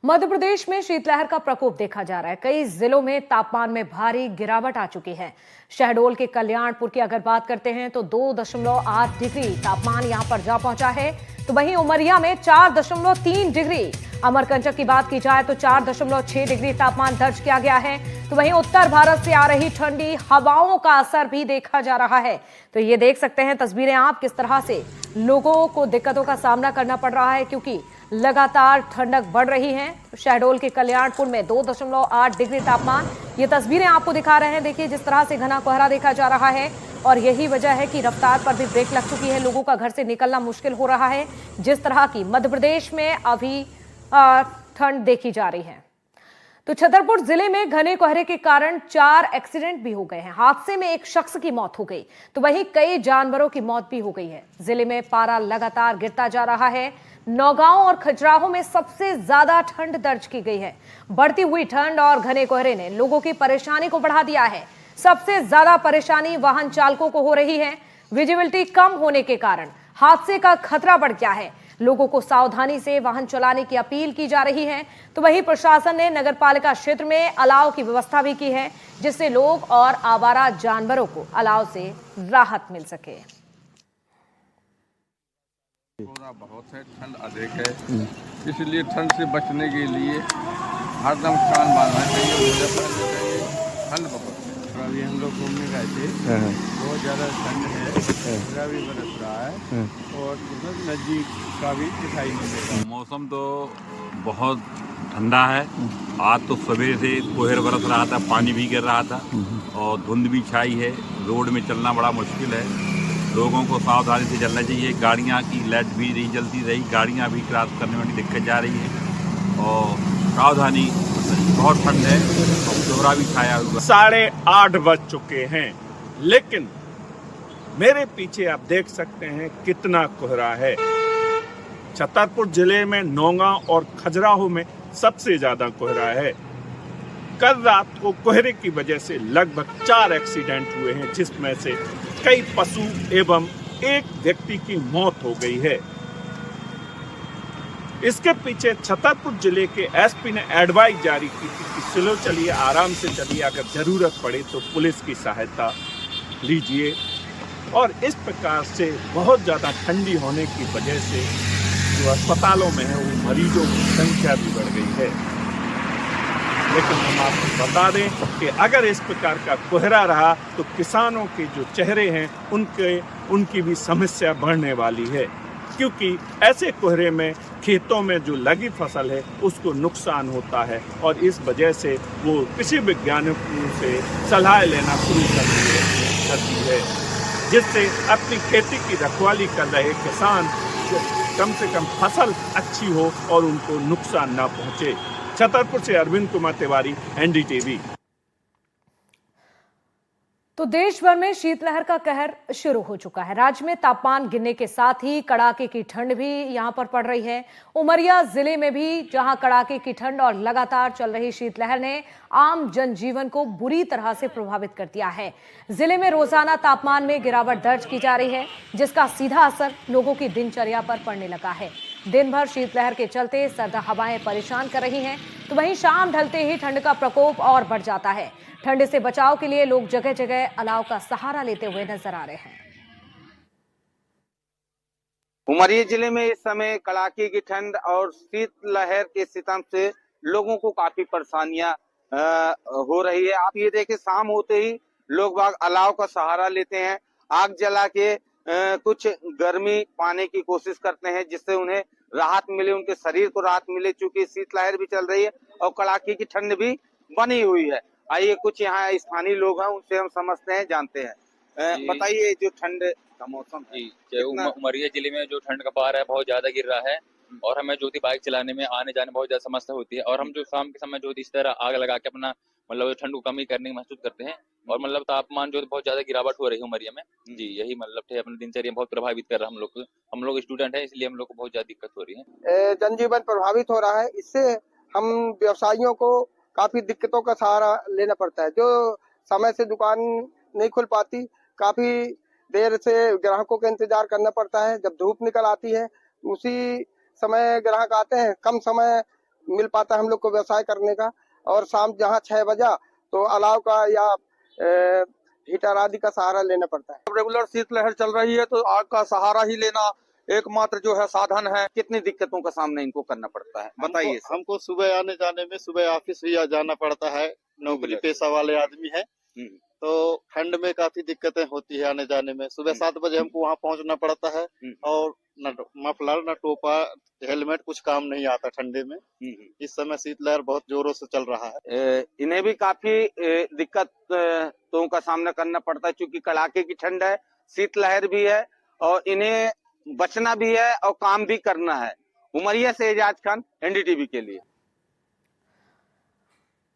मध्य प्रदेश में शीतलहर का प्रकोप देखा जा रहा है। कई जिलों में तापमान में भारी गिरावट आ चुकी है। शहडोल के कल्याणपुर की अगर बात करते हैं तो 2.8 डिग्री तापमान यहां पर जा पहुंचा है। तो वहीं उमरिया में 4.3 डिग्री, अमरकंटक की बात की जाए तो 4.6 डिग्री तापमान दर्ज किया गया है। तो वहीं उत्तर भारत से आ रही ठंडी हवाओं का असर भी देखा जा रहा है। तो ये देख सकते हैं तस्वीरें आप, किस तरह से लोगों को दिक्कतों का सामना करना पड़ रहा है, क्योंकि लगातार ठंडक बढ़ रही है। शहडोल के कल्याणपुर में 2.8 डिग्री तापमान, ये तस्वीरें आपको दिखा रहे हैं। देखिए जिस तरह से घना कोहरा देखा जा रहा है, और यही वजह है कि रफ्तार पर भी ब्रेक लग चुकी है। लोगों का घर से निकलना मुश्किल हो रहा है। जिस तरह की मध्य प्रदेश में अभी ठंड देखी जा रही है। तो छतरपुर जिले में घने कोहरे के कारण 4 एक्सीडेंट भी हो गए हैं। हादसे में एक शख्स की मौत हो गई, तो वहीं कई जानवरों की मौत भी हो गई है। जिले में पारा लगातार गिरता जा रहा है। नौगांव और खजुराहो में सबसे ज्यादा ठंड दर्ज की गई है। बढ़ती हुई ठंड और घने कोहरे ने लोगों की परेशानी को बढ़ा दिया है। सबसे ज्यादा परेशानी वाहन चालकों को हो रही है। विजिबिलिटी कम होने के कारण हादसे का खतरा बढ़ गया है। लोगों को सावधानी से वाहन चलाने की अपील की जा रही है। तो वहीं प्रशासन ने नगरपालिका क्षेत्र में अलाव की व्यवस्था भी की है, जिससे लोग और आवारा जानवरों को अलाव से राहत मिल सके। बहुत है, ठंड अधिक है, इसलिए ठंड से बचने के लिए हरदम कान बांधना चाहिए, मोजा पहनना चाहिए। ठंड बहुत है। अभी हम लोग घूमने गए थे, बहुत ज़्यादा ठंड है, कोहरा भी बरस रहा है और नज़दीक का भी दिखाई नहीं दे रहा। मौसम तो बहुत ठंडा है। आज तो सवेरे से कोहर बरस रहा था, पानी भी गिर रहा था और धुंध भी छाई है। रोड में चलना बड़ा मुश्किल है। लोगों को सावधानी से चलना चाहिए। गाड़ियाँ की लाइट भी नहीं जलती रही, गाड़ियाँ भी क्रॉस करने में दिक्कत जा रही है और सावधानी, बहुत ठंड है और कोहरा भी छाया हुआ। 8:30 बज चुके हैं, लेकिन मेरे पीछे आप देख सकते हैं कितना कोहरा है। छतरपुर जिले में नौगांव और खजुराहो में सबसे ज्यादा कोहरा है। कल रात को कोहरे की वजह से लगभग 4 एक्सीडेंट हुए हैं, जिसमें से कई पशु एवं एक व्यक्ति की मौत हो गई है। इसके पीछे छतरपुर जिले के एसपी ने एडवाइस जारी की थी कि स्लो चलिए, आराम से चलिए, अगर जरूरत पड़े तो पुलिस की सहायता लीजिए। और इस प्रकार से बहुत ज़्यादा ठंडी होने की वजह से जो अस्पतालों में है वो मरीजों की संख्या भी बढ़ गई है। लेकिन हम आपको बता दें कि अगर इस प्रकार का कोहरा रहा तो किसानों के जो चेहरे हैं उनकी भी समस्या बढ़ने वाली है, क्योंकि ऐसे कोहरे में खेतों में जो लगी फसल है उसको नुकसान होता है और इस वजह से वो कृषि वैज्ञानिकों से सलाह लेना शुरू करती है, जिससे अपनी खेती की रखवाली कर रहे किसान कम से कम फसल अच्छी हो और उनको नुकसान ना पहुंचे। छतरपुर से अरविंद कुमार तिवारी, एनडीटीवी। तो देश भर में शीतलहर का कहर शुरू हो चुका है। राज्य में तापमान गिरने के साथ ही कड़ाके की ठंड भी यहां पर पड़ रही है। उमरिया जिले में भी जहां कड़ाके की ठंड और लगातार चल रही शीतलहर ने आम जनजीवन को बुरी तरह से प्रभावित कर दिया है। जिले में रोजाना तापमान में गिरावट दर्ज की जा रही है, जिसका सीधा असर लोगों की दिनचर्या पर पड़ने लगा है। दिन भर शीतलहर के चलते सर्द हवाएं परेशान कर रही हैं, तो वहीं शाम ढलते ही ठंड का प्रकोप और बढ़ जाता है। ठंड से बचाव के लिए लोग जगह जगह अलाव का सहारा लेते हुए नजर आ रहे हैं। उमरिया जिले में इस समय कड़ाके की ठंड और शीतलहर के सितम से लोगों को काफी परेशानियां हो रही है। आप ये देखें, शाम होते ही लोग बाग अलाव का सहारा लेते हैं, आग जला के कुछ गर्मी पाने की कोशिश करते हैं, जिससे उन्हें राहत मिले, उनके शरीर को राहत मिले। चूंकि शीतलहर भी चल रही है और कड़ाके की ठंड भी बनी हुई है। आइए कुछ यहाँ स्थानीय लोग हैं, उनसे हम समझते हैं, जानते हैं। बताइए, जो ठंड का मौसम है जी, उमरिया जिले में जो ठंड का पारा है बहुत ज्यादा गिर रहा है और हमें जो बाइक चलाने में आने जाने में बहुत ज्यादा समस्या होती है। और हम जो शाम के समय जो इस तरह आग लगा के अपना मतलब ठंड को कमी करने की महसूस करते हैं और मतलब तापमान जो बहुत ज्यादा गिरावट हो रही है उमरिया में। जी, यही मतलब अपनी दिनचर्या बहुत प्रभावित कर रहा है हम लोग स्टूडेंट है, इसलिए हम लोग को बहुत ज्यादा दिक्कत हो रही है। जनजीवन प्रभावित हो रहा है। इससे हम व्यवसायियों को काफी दिक्कतों का सहारा लेना पड़ता है। जो समय से दुकान नहीं खुल पाती, काफी देर से ग्राहकों का इंतजार करना पड़ता है। जब धूप निकल आती है उसी समय ग्राहक आते हैं, कम समय मिल पाता है हम लोग को व्यवसाय करने का। और शाम जहाँ 6 बजा तो अलाव का या हीटर आदि का सहारा लेना पड़ता है। रेगुलर शीतलहर चल रही है तो आग का सहारा ही लेना एकमात्र जो है साधन है। कितनी दिक्कतों का सामना इनको करना पड़ता है, बताइए। हमको सुबह आने जाने में, सुबह ऑफिस भी जाना पड़ता है, नौकरी पेशा वाले आदमी है, तो ठंड में काफी दिक्कतें होती है आने जाने में। सुबह 7 बजे हमको वहाँ पहुँचना पड़ता है और न मफलर न टोपा हेलमेट कुछ काम नहीं आता ठंडे में। इस समय शीतलहर बहुत जोरों से चल रहा है। इन्हें भी काफी दिक्कतों का सामना करना पड़ता है क्योंकि कड़ाके की ठंड है, शीतलहर भी है और इन्हें बचना भी है और काम भी करना है। उमरिया से एजाज खान, एनडीटीवी के लिए।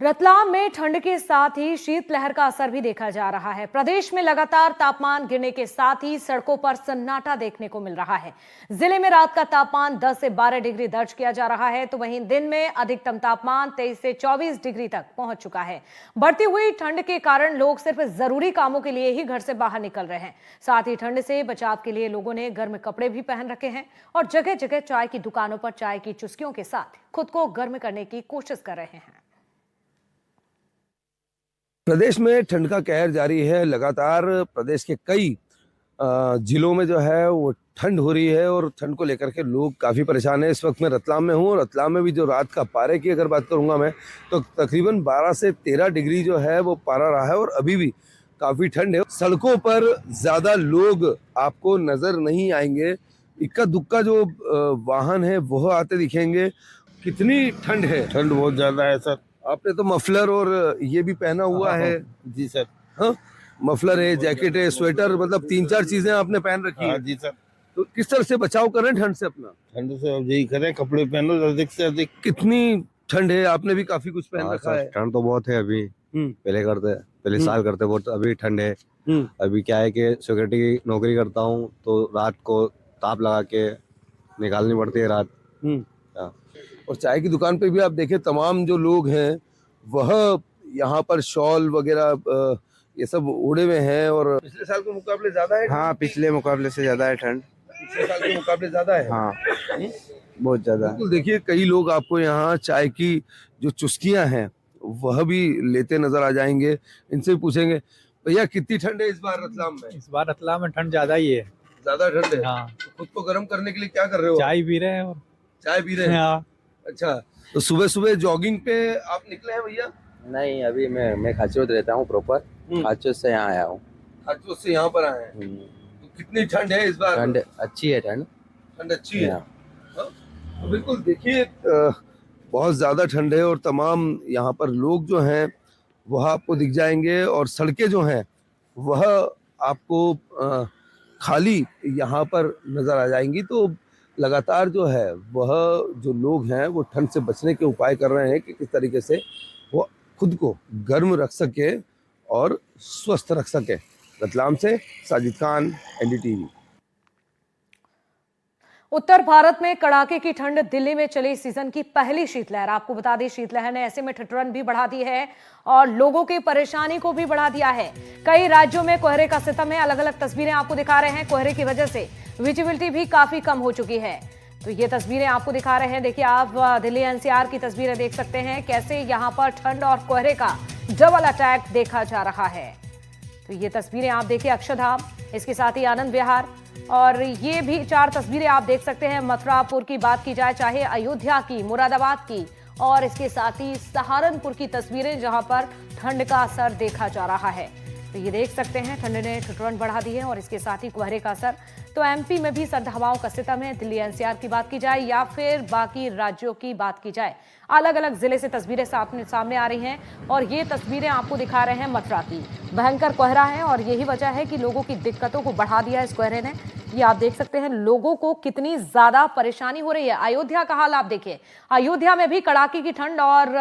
रतलाम में ठंड के साथ ही शीतलहर का असर भी देखा जा रहा है। प्रदेश में लगातार तापमान गिरने के साथ ही सड़कों पर सन्नाटा देखने को मिल रहा है। जिले में रात का तापमान 10 से 12 डिग्री दर्ज किया जा रहा है, तो वहीं दिन में अधिकतम तापमान 23 से 24 डिग्री तक पहुंच चुका है। बढ़ती हुई ठंड के कारण लोग सिर्फ जरूरी कामों के लिए ही घर से बाहर निकल रहे हैं। साथ ही ठंड से बचाव के लिए लोगों ने गर्म कपड़े भी पहन रखे हैं और जगह जगह चाय की दुकानों पर चाय की चुस्कियों के साथ खुद को गर्म करने की कोशिश कर रहे हैं। प्रदेश में ठंड का कहर जारी है। लगातार प्रदेश के कई जिलों में जो है वो ठंड हो रही है और ठंड को लेकर के लोग काफ़ी परेशान हैं। इस वक्त मैं रतलाम में हूँ। रतलाम में भी जो रात का पारे की अगर बात करूँगा मैं तो तकरीबन 12 से 13 डिग्री जो है वो पारा रहा है और अभी भी काफ़ी ठंड है। सड़कों पर ज़्यादा लोग आपको नज़र नहीं आएंगे। इक्का दुक्का जो वाहन है वह आते दिखेंगे। कितनी ठंड है? ठंड बहुत ज्यादा है सर। आपने तो मफलर और ये भी पहना हुआ है। जी सर। हाँ, मफलर है, जैकेट है, स्वेटर, मतलब 3-4 चीजें आपने पहन रखी है। जी सर। तो किस तरह से बचाव करें ठंड से अपना? ठंड से अब यही करें, कपड़े पहनो अधिक से अधिक। कितनी ठंड है? आपने भी काफी कुछ पहन रखा है। ठंड तो बहुत है अभी। पहले साल करते बहुत, अभी ठंड है। अभी क्या है कि सिक्योरिटी की नौकरी करता हूँ तो रात को ताप लगा के निकालनी पड़ती है रात। और चाय की दुकान पे भी आप देखें तमाम जो लोग हैं वह यहाँ पर शॉल वगैरह ये सब ओढ़े हुए हैं। और पिछले साल के मुकाबले ज्यादा है? हाँ, पिछले मुकाबले से ज्यादा है ठंड। पिछले साल के मुकाबले ज्यादा है। हाँ, बहुत ज्यादा। बिल्कुल, देखिए कई लोग आपको यहाँ चाय की जो चुस्कियां हैं वह भी लेते नजर आ जाएंगे। इनसे भी पूछेंगे, भैया कितनी ठंड है इस बार रतलाम में? इस बार रतलाम में ठंड ज्यादा ही है। ज्यादा ठंड है? हाँ। तो खुद को गर्म करने के लिए क्या कर रहे हो? चाय पी रहे हैं। और चाय पी रहे हैं? हाँ। अच्छा, तो सुबह सुबह जॉगिंग पे आप निकले हैं भैया? नहीं, अभी मैं खाचोद रहता हूँ प्रॉपर। खाचोद से यहाँ आया हूँ। खाचोद से यहाँ पर आए हैं। तो कितनी ठंड है इस बार? ठंड अच्छी है। ठंड अच्छी है। तो बिल्कुल देखिए बहुत ज़्यादा ठंड है और तमाम यहाँ पर लोग जो हैं वह आपको दिख जाएंगे और सड़कें जो हैं वह आपको खाली यहाँ पर नज़र आ जाएंगी। तो लगातार जो है वह जो लोग हैं वो ठंड से बचने के उपाय कर रहे हैं कि किस तरीके से वो खुद को गर्म रख सके और स्वस्थ रख सके। रतलाम से साजिद खान, एनडीटीवी। उत्तर भारत में कड़ाके की ठंड। दिल्ली में चली सीजन की पहली शीतलहर। आपको बता दें शीतलहर ने ऐसे में ठिठुरन भी बढ़ा दी है और लोगों की परेशानी को भी बढ़ा दिया है। कई राज्यों में कोहरे का सितम है। अलग अलग तस्वीरें आपको दिखा रहे हैं। कोहरे की वजह से विजिबिलिटी भी काफी कम हो चुकी है। तो ये तस्वीरें आपको दिखा रहे हैं। देखिए आप दिल्ली एनसीआर की तस्वीरें देख सकते हैं कैसे यहाँ पर ठंड और कोहरे का डबल अटैक देखा जा रहा है। तो ये तस्वीरें आप देखिए अक्षरधाम, इसके साथ ही आनंद विहार और ये भी 4 तस्वीरें आप देख सकते हैं। मथुरापुर की बात की जाए, चाहे अयोध्या की, मुरादाबाद की और इसके साथ ही सहारनपुर की तस्वीरें जहां पर ठंड का असर देखा जा रहा है। तो ये देख सकते हैं ठंड ने ठिठुरन बढ़ा दी है और इसके साथ ही कोहरे का असर। तो एमपी में भी सर्द हवाओं का सितम है। दिल्ली एनसीआर की बात की जाए या फिर बाकी राज्यों की बात की जाए, अलग अलग जिले से तस्वीरें सामने आ रही हैं और ये तस्वीरें आपको दिखा रहे हैं मथुरा की। भयंकर कोहरा है और यही वजह है कि लोगों की दिक्कतों को बढ़ा दिया इस कोहरे ने। ये आप देख सकते हैं लोगों को कितनी ज्यादा परेशानी हो रही है। अयोध्या का हाल आप देखिए, अयोध्या में भी कड़ाके की ठंड और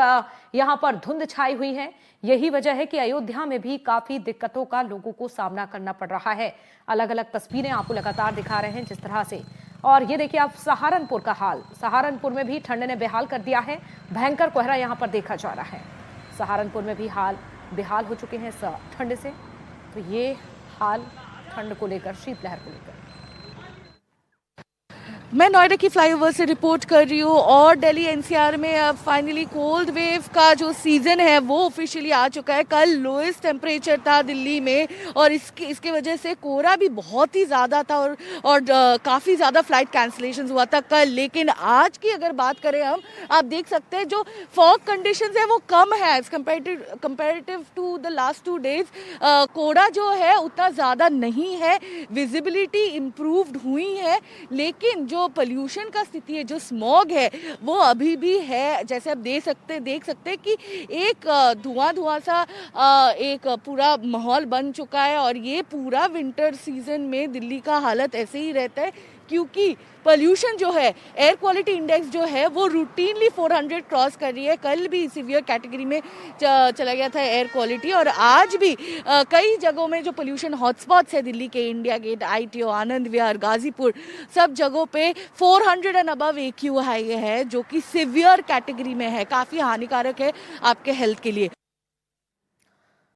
यहाँ पर धुंध छाई हुई है। यही वजह है कि अयोध्या में भी काफी दिक्कतों का लोगों को सामना करना पड़ रहा है। अलग अलग तस्वीरें आपको लगातार दिखा रहे हैं जिस तरह से। और ये देखिए आप सहारनपुर का हाल, सहारनपुर में भी ठंड ने बेहाल कर दिया है। भयंकर कोहरा यहाँ पर देखा जा रहा है। सहारनपुर में भी हाल बेहाल हो चुके हैं ठंड से। तो ये हाल ठंड को लेकर, शीतलहर को लेकर। मैं नोएडा की फ्लाईओवर से रिपोर्ट कर रही हूँ और दिल्ली एनसीआर में अब फाइनली कोल्ड वेव का जो सीज़न है वो ऑफिशियली आ चुका है। कल लोएस्ट टेम्परेचर था दिल्ली में और इसके वजह से कोहरा भी बहुत ही ज़्यादा था और काफ़ी ज़्यादा फ्लाइट कैंसिलेशन हुआ था कल। लेकिन आज की अगर बात करें हम, आप देख सकते हैं जो फॉग कंडीशंस है वो कम है comparative to the last 2 days. कोहरा जो है उतना ज़्यादा नहीं है, विजिबिलिटी इम्प्रूव्ड हुई है, लेकिन जो पोल्यूशन का स्थिति है, जो स्मॉग है वो अभी भी है। जैसे आप देख सकते हैं कि एक धुआं सा एक पूरा माहौल बन चुका है और ये पूरा विंटर सीजन में दिल्ली का हालत ऐसे ही रहता है क्योंकि पोल्यूशन जो है, एयर क्वालिटी इंडेक्स जो है वो रूटीनली 400 क्रॉस कर रही है। कल भी सीवियर कैटेगरी में चला गया था एयर क्वालिटी और आज भी कई जगहों में जो पोल्यूशन हॉटस्पॉट्स है दिल्ली के, India gate, ITO, Anand Vihar, Ghazipur, सब जगहों पे 400 एंड अबव AQI है जो कि सीवियर कैटेगरी में है, काफ़ी हानिकारक है आपके हेल्थ के लिए।